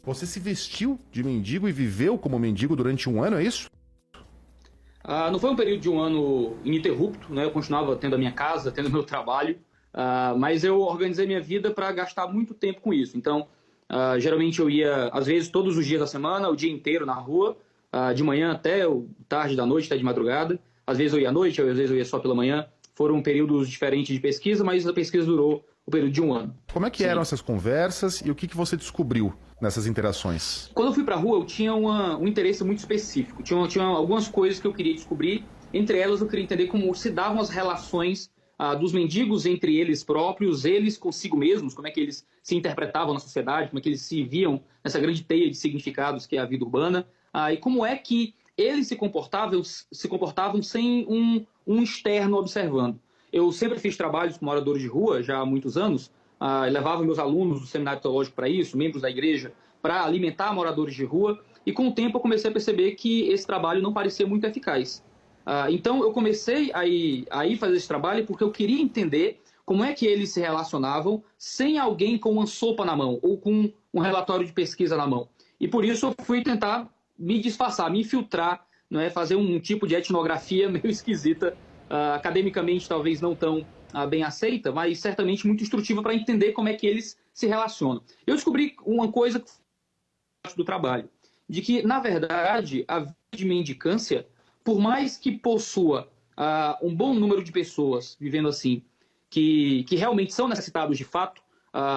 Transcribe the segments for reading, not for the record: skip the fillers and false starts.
Você se vestiu de mendigo e viveu como mendigo durante um ano, é isso? Não foi um período de um ano ininterrupto, né? Eu continuava tendo a minha casa, tendo o meu trabalho, mas eu organizei minha vida para gastar muito tempo com isso. Então, geralmente eu ia, às vezes, todos os dias da semana, o dia inteiro na rua, de manhã até tarde da noite, até de madrugada. Às vezes eu ia à noite, às vezes eu ia só pela manhã. Foram períodos diferentes de pesquisa, mas a pesquisa durou o período de um ano. Como é que eram essas conversas e o que você descobriu nessas interações? Quando eu fui para a rua, eu tinha um interesse muito específico. Tinha algumas coisas que eu queria descobrir. Entre elas, eu queria entender como se davam as relações dos mendigos entre eles próprios, eles consigo mesmos, como é que eles se interpretavam na sociedade, como é que eles se viam nessa grande teia de significados que é a vida urbana, e como é que eles se comportavam sem um externo observando. Eu sempre fiz trabalhos com moradores de rua, já há muitos anos, levava meus alunos do seminário teológico para isso, membros da igreja, para alimentar moradores de rua, e com o tempo eu comecei a perceber que esse trabalho não parecia muito eficaz. Então eu comecei a ir fazer esse trabalho porque eu queria entender como é que eles se relacionavam sem alguém com uma sopa na mão ou com um relatório de pesquisa na mão. E por isso eu fui tentar me disfarçar, me infiltrar, não é? Fazer um tipo de etnografia meio esquisita, academicamente talvez não tão bem aceita, mas certamente muito instrutiva para entender como é que eles se relacionam. Eu descobri uma coisa do trabalho, de que, na verdade, a vida de mendicância, por mais que possua um bom número de pessoas vivendo assim, que realmente são necessitados de fato,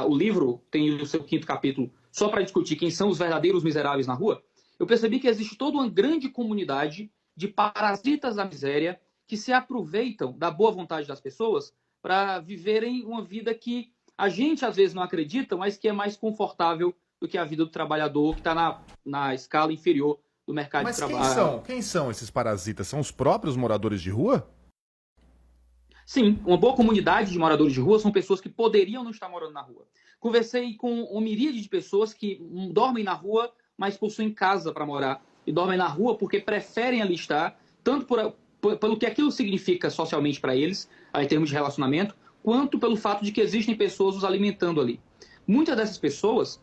o livro tem o seu 5º capítulo só para discutir quem são os verdadeiros miseráveis na rua, eu percebi que existe toda uma grande comunidade de parasitas da miséria que se aproveitam da boa vontade das pessoas para viverem uma vida que a gente às vezes não acredita, mas que é mais confortável do que a vida do trabalhador que está na escala inferior do mercado de trabalho. Mas quem são esses parasitas? São os próprios moradores de rua? Sim, uma boa comunidade de moradores de rua são pessoas que poderiam não estar morando na rua. Conversei com uma miríade de pessoas que dormem na rua, mas possuem casa para morar. E dormem na rua porque preferem ali estar, tanto pelo que aquilo significa socialmente para eles, em termos de relacionamento, quanto pelo fato de que existem pessoas os alimentando ali. Muitas dessas pessoas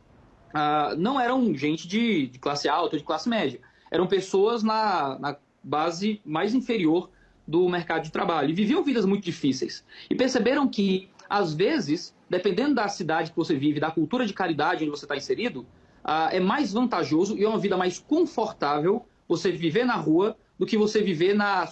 não eram gente de classe alta ou de classe média. Eram pessoas na base mais inferior do mercado de trabalho. E viviam vidas muito difíceis. E perceberam que, às vezes, dependendo da cidade que você vive, da cultura de caridade onde você está inserido, é mais vantajoso e é uma vida mais confortável você viver na rua do que você viver na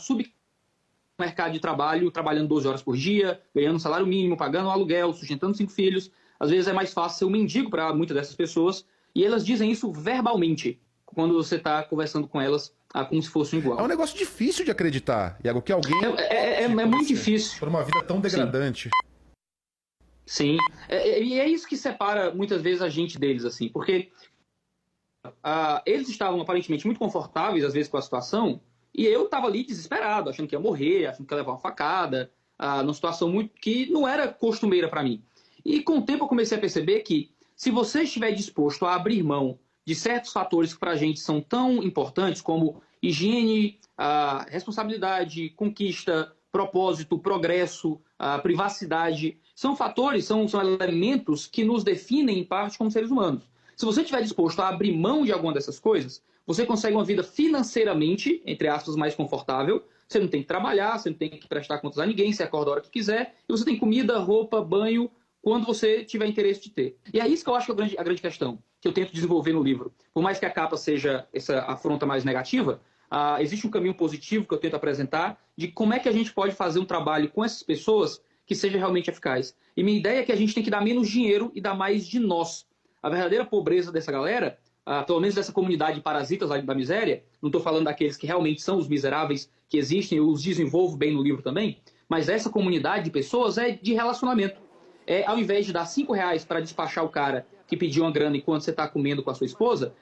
mercado de trabalho, trabalhando 12 horas por dia, ganhando um salário mínimo, pagando um aluguel, sustentando 5 filhos. Às vezes é mais fácil ser um mendigo para muitas dessas pessoas. E elas dizem isso verbalmente, quando você está conversando com elas como se fosse um igual. É um negócio difícil de acreditar, Iago, que alguém... É muito difícil. Por uma vida tão degradante. Sim. E é isso que separa muitas vezes a gente deles, assim, porque eles estavam aparentemente muito confortáveis, às vezes, com a situação, e eu estava ali desesperado, achando que ia morrer, achando que ia levar uma facada, numa situação muito que não era costumeira para mim. E com o tempo eu comecei a perceber que, se você estiver disposto a abrir mão de certos fatores que para a gente são tão importantes, como higiene, responsabilidade, conquista, propósito, progresso, privacidade, são fatores, são elementos que nos definem, em parte, como seres humanos. Se você estiver disposto a abrir mão de alguma dessas coisas, você consegue uma vida financeiramente, entre aspas, mais confortável. Você não tem que trabalhar, você não tem que prestar contas a ninguém, você acorda a hora que quiser, e você tem comida, roupa, banho, quando você tiver interesse de ter. E é isso que eu acho que é a grande questão, que eu tento desenvolver no livro. Por mais que a capa seja essa afronta mais negativa, existe um caminho positivo que eu tento apresentar de como é que a gente pode fazer um trabalho com essas pessoas que seja realmente eficaz. E minha ideia é que a gente tem que dar menos dinheiro e dar mais de nós. A verdadeira pobreza dessa galera, pelo menos dessa comunidade de parasitas da miséria, não estou falando daqueles que realmente são os miseráveis que existem, eu os desenvolvo bem no livro também, mas essa comunidade de pessoas é de relacionamento. Ao invés de dar R$5 para despachar o cara que pediu uma grana enquanto você está comendo com a sua esposa,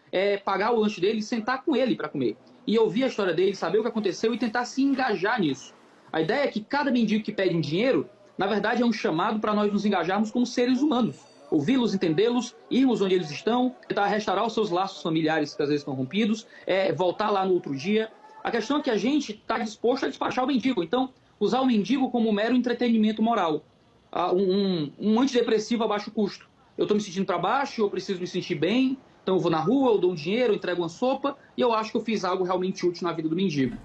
pagar o lanche dele e sentar com ele para comer. E ouvir a história dele, saber o que aconteceu e tentar se engajar nisso. A ideia é que cada mendigo que pede um dinheiro, na verdade é um chamado para nós nos engajarmos como seres humanos. Ouvi-los, entendê-los, irmos onde eles estão, tentar restaurar os seus laços familiares que às vezes estão rompidos, voltar lá no outro dia. A questão é que a gente está disposto a despachar o mendigo. Então, usar o mendigo como um mero entretenimento moral. Um antidepressivo a baixo custo. Eu estou me sentindo para baixo, eu preciso me sentir bem, Então eu vou na rua, eu dou um dinheiro, eu entrego uma sopa e eu acho que eu fiz algo realmente útil na vida do mendigo.